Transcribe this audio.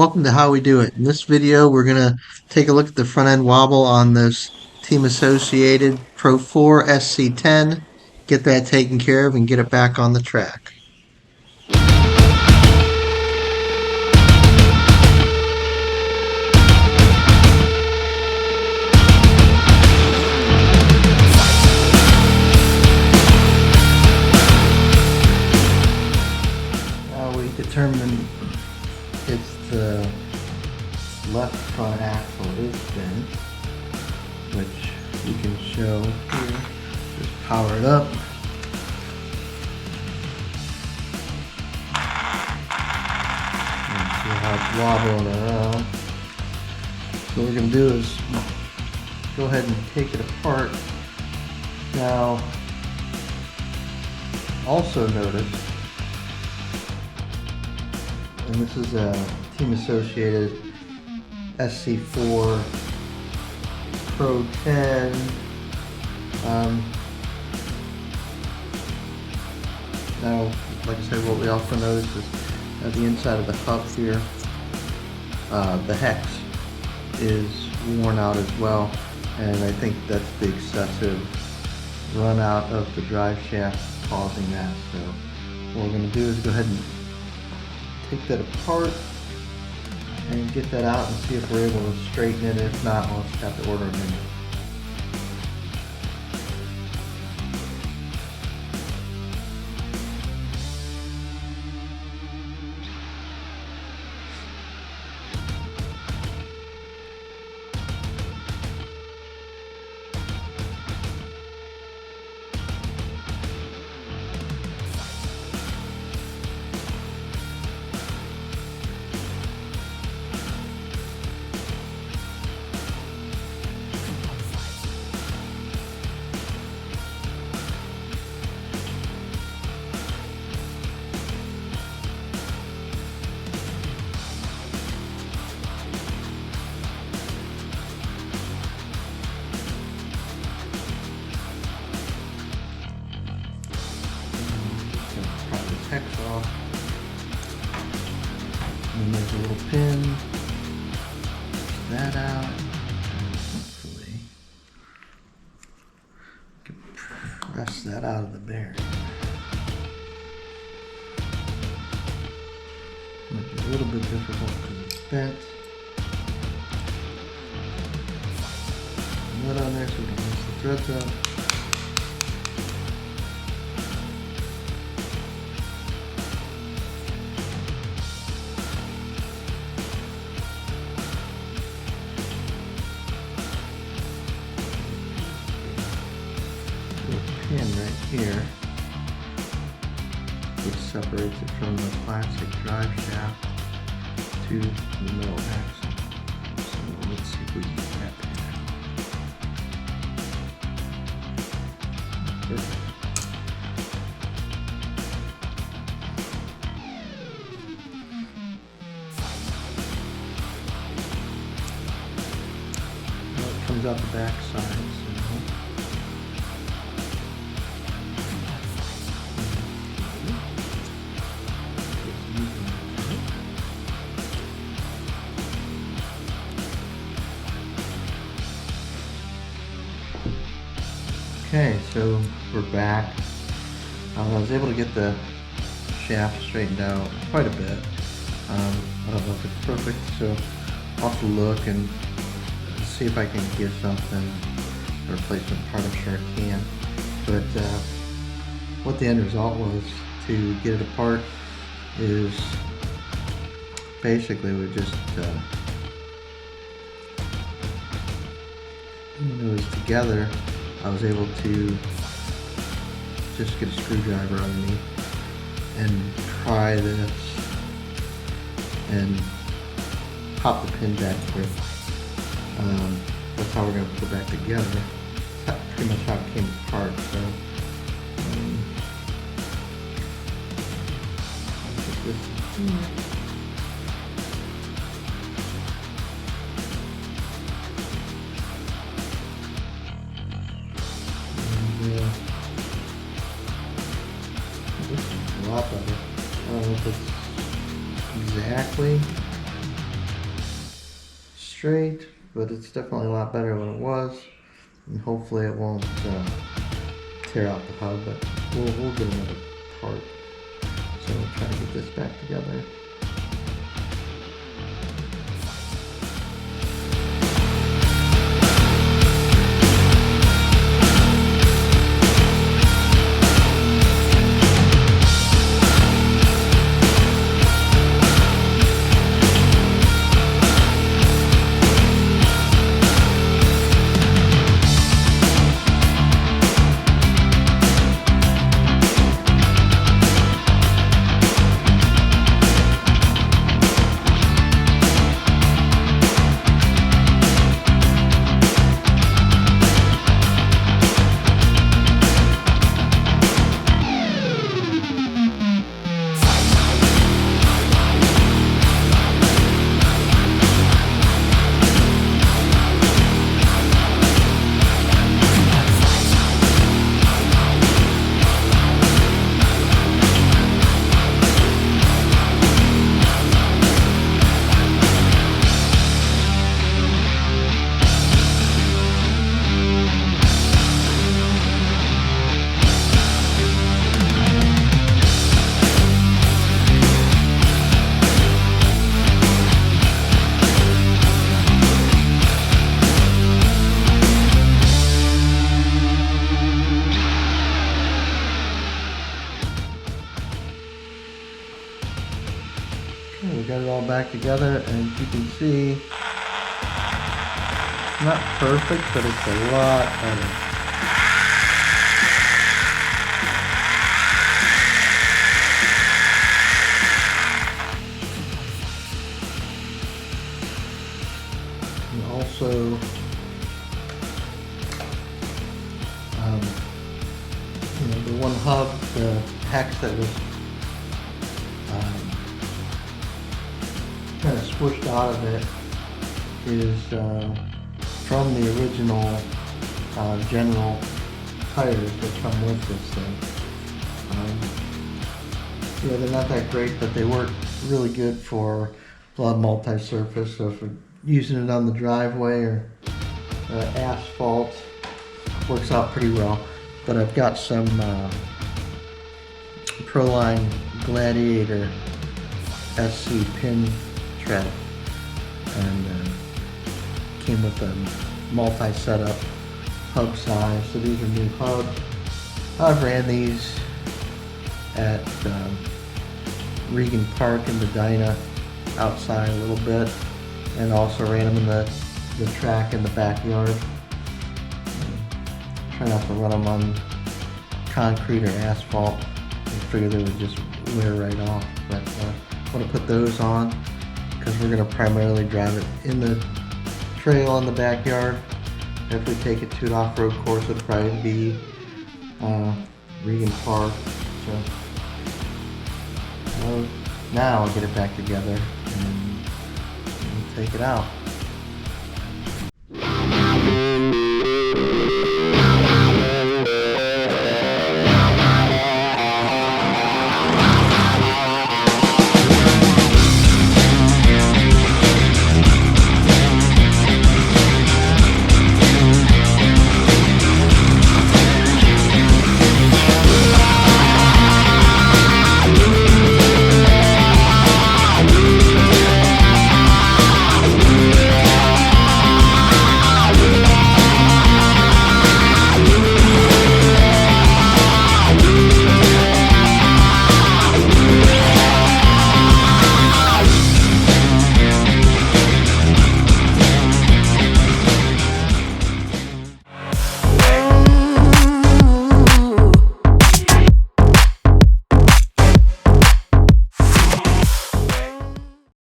Welcome to How We Do It. In this video, we're going to take a look at the front end wobble on this Team Associated Pro4 SC10, get that taken care of and get it back on the track. Now we determine it's the left front axle is bent, which we can show here. Just power it up. And see how it's wobbling around. So what we're going to do is go ahead and take it apart. Now, also notice, and this is a Team Associated sc10 pro4. Now, like I said, what we also notice is at the inside of the hub here, the hex is worn out as well, and I think that's the excessive run out of the drive shaft causing that. So what we're going to do is go ahead and take that apart and get that out and see if we're able to straighten it. If not, we'll just have to order a new. Hex off, and there's a little pin, push that out, hopefully can press that out of the bearing. Might be a little bit difficult because it's bent. Nut on there so we don't mess the threads up. Pin right here, which separates it from the plastic drive shaft to the metal axle. So let's see if we can get that pin out. Perfect. Now it comes out the back side. So okay, so we're back. I was able to get the shaft straightened out quite a bit. I don't know if it's perfect, so I'll have to look and see if I can get something, a replacement part. I'm sure I can. But what the end result was to get it apart is basically we just when it was together, I was able to just get a screwdriver underneath and pry this and pop the pin back through. That's how we're going to put it back together. That's pretty much how it came apart. So put this in. This is a lot better. I don't know if it's exactly straight, but it's definitely a lot better than it was. And hopefully it won't tear out the hub, but we'll get another part. So we'll try to get this back together. We got it all back together, and you can see, not perfect, but it's a lot better. And also, the one hub, the hex that was kind of squished out of it is from the original general tires that come with this thing. Yeah, they're not that great, but they work really good for a lot of multi-surface. So if we're using it on the driveway or asphalt, works out pretty well. But I've got some Proline Gladiator SC pin tread, and came with a multi-setup hub size. So these are new hubs. I've ran these at Regan Park in Medina outside a little bit, and also ran them in the track in the backyard. Try not to run them on concrete or asphalt. I figured they would just wear right off, but I want to put those on because we're going to primarily drive it in the trail in the backyard. If we take it to an off-road course, it'll probably be Regan Park. So now I'll get it back together and take it out.